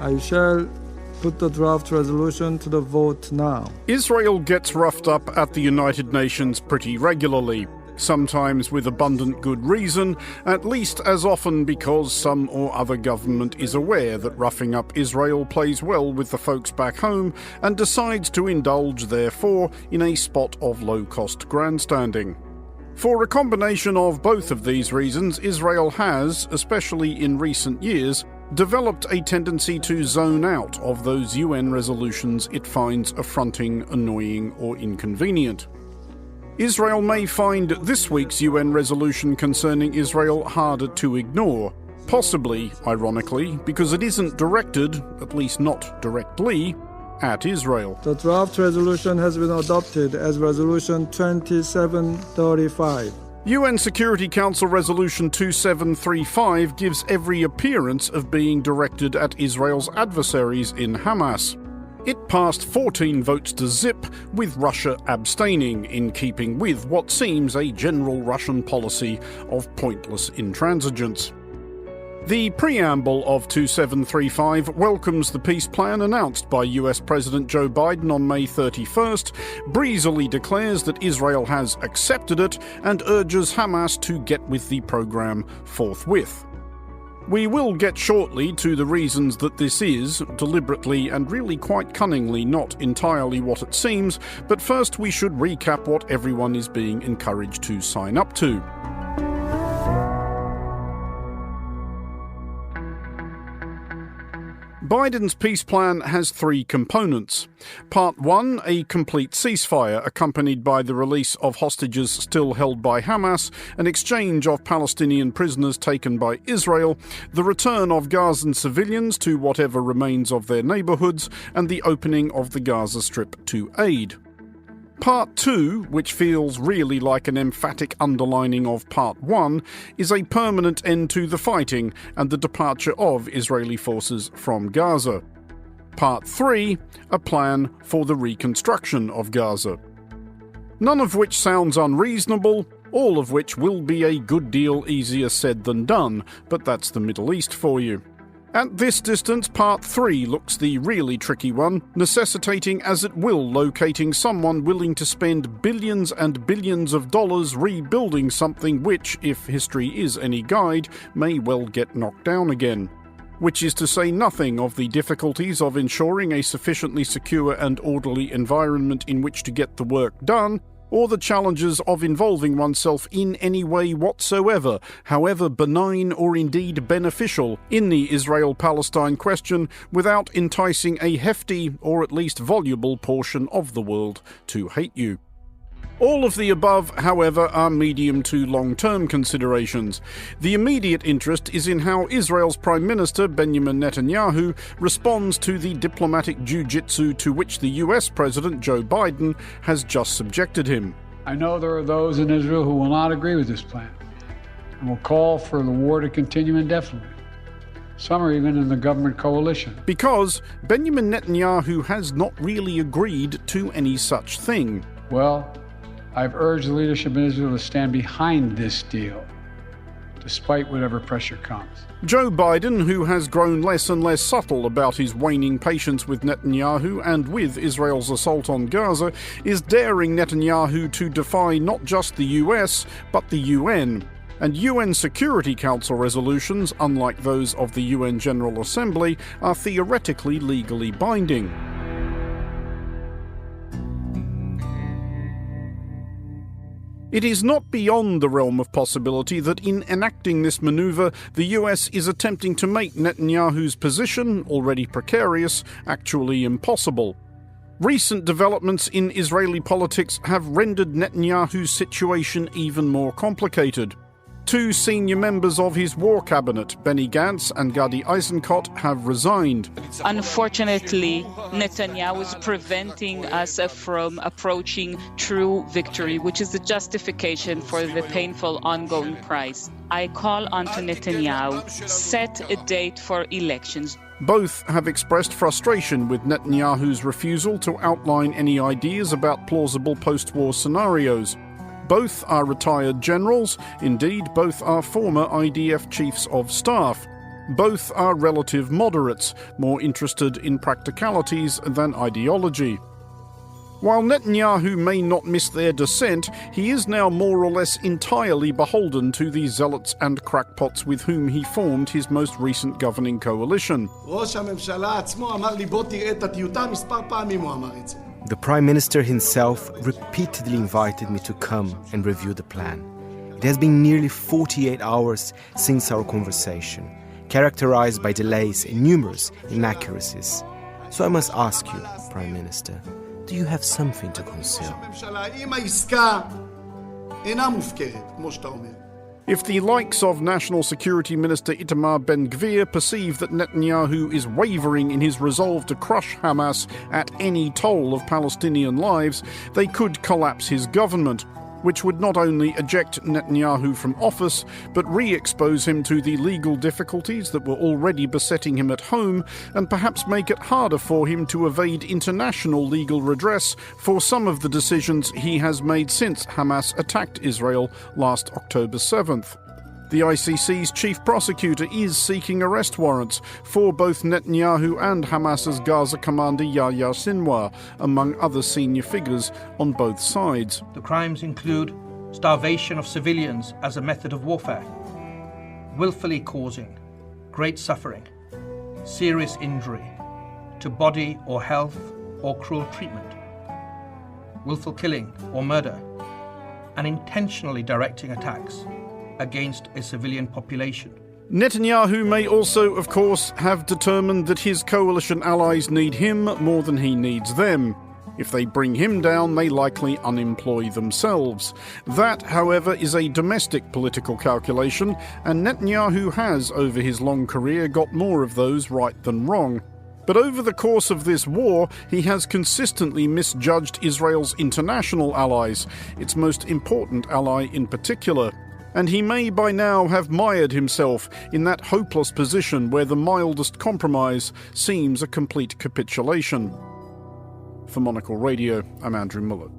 I shall put the draft resolution to the vote now. Israel gets roughed up at the United Nations pretty regularly, sometimes with abundant good reason, at least as often because some or other government is aware that roughing up Israel plays well with the folks back home and decides to indulge, therefore, in a spot of low-cost grandstanding. For a combination of both of these reasons, Israel has, especially in recent years, developed a tendency to zone out of those UN resolutions it finds affronting, annoying, or inconvenient. Israel may find this week's UN resolution concerning Israel harder to ignore, possibly, ironically, because it isn't directed, at least not directly, at Israel. The draft resolution has been adopted as Resolution 2735. UN Security Council Resolution 2735 gives every appearance of being directed at Israel's adversaries in Hamas. It passed 14 votes to zip, with Russia abstaining, in keeping with what seems a general Russian policy of pointless intransigence. The preamble of 2735 welcomes the peace plan announced by US President Joe Biden on May 31st, breezily declares that Israel has accepted it, and urges Hamas to get with the program forthwith. We will get shortly to the reasons that this is, deliberately and really quite cunningly, not entirely what it seems, but first we should recap what everyone is being encouraged to sign up to. Biden's peace plan has three components. Part 1, a complete ceasefire accompanied by the release of hostages still held by Hamas, an exchange of Palestinian prisoners taken by Israel, the return of Gazan civilians to whatever remains of their neighborhoods, and the opening of the Gaza Strip to aid. Part 2, which feels really like an emphatic underlining of Part 1, is a permanent end to the fighting and the departure of Israeli forces from Gaza. Part 3, a plan for the reconstruction of Gaza. None of which sounds unreasonable, all of which will be a good deal easier said than done, but that's the Middle East for you. At this distance, Part 3 looks the really tricky one, necessitating as it will locating someone willing to spend billions and billions of dollars rebuilding something which, if history is any guide, may well get knocked down again. Which is to say nothing of the difficulties of ensuring a sufficiently secure and orderly environment in which to get the work done, or the challenges of involving oneself in any way whatsoever, however benign or indeed beneficial, in the Israel-Palestine question without enticing a hefty, or at least voluble, portion of the world to hate you. All of the above, however, are medium to long-term considerations. The immediate interest is in how Israel's Prime Minister, Benjamin Netanyahu, responds to the diplomatic jiu-jitsu to which the US President, Joe Biden, has just subjected him. I know there are those in Israel who will not agree with this plan and will call for the war to continue indefinitely. Some are even in the government coalition. Because Benjamin Netanyahu has not really agreed to any such thing. Well, I've urged the leadership in Israel to stand behind this deal, despite whatever pressure comes. Joe Biden, who has grown less and less subtle about his waning patience with Netanyahu and with Israel's assault on Gaza, is daring Netanyahu to defy not just the US, but the UN. And UN Security Council resolutions, unlike those of the UN General Assembly, are theoretically legally binding. It is not beyond the realm of possibility that in enacting this maneuver, the US is attempting to make Netanyahu's position, already precarious, actually impossible. Recent developments in Israeli politics have rendered Netanyahu's situation even more complicated. Two senior members of his war cabinet, Benny Gantz and Gadi Eisenkot, have resigned. Unfortunately, Netanyahu is preventing us from approaching true victory, which is the justification for the painful ongoing price. I call on to Netanyahu, set a date for elections. Both have expressed frustration with Netanyahu's refusal to outline any ideas about plausible post-war scenarios. Both are retired generals, indeed both are former IDF chiefs of staff. Both are relative moderates, more interested in practicalities than ideology. While Netanyahu may not miss their dissent, he is now more or less entirely beholden to the zealots and crackpots with whom he formed his most recent governing coalition. The Prime Minister himself repeatedly invited me to come and review the plan. It has been nearly 48 hours since our conversation, characterized by delays and numerous inaccuracies. So I must ask you, Prime Minister, do you have something to conceal? If the likes of National Security Minister Itamar Ben-Gvir perceive that Netanyahu is wavering in his resolve to crush Hamas at any toll of Palestinian lives, they could collapse his government, which would not only eject Netanyahu from office, but re-expose him to the legal difficulties that were already besetting him at home, and perhaps make it harder for him to evade international legal redress for some of the decisions he has made since Hamas attacked Israel last October 7th. The ICC's chief prosecutor is seeking arrest warrants for both Netanyahu and Hamas's Gaza commander Yahya Sinwar, among other senior figures on both sides. The crimes include starvation of civilians as a method of warfare, willfully causing great suffering, serious injury to body or health or cruel treatment, willful killing or murder, and intentionally directing attacks against a civilian population. Netanyahu may also, of course, have determined that his coalition allies need him more than he needs them. If they bring him down, they likely unemploy themselves. That, however, is a domestic political calculation, and Netanyahu has, over his long career, got more of those right than wrong. But over the course of this war, he has consistently misjudged Israel's international allies, its most important ally in particular. And he may by now have mired himself in that hopeless position where the mildest compromise seems a complete capitulation. For Monocle Radio, I'm Andrew Mueller.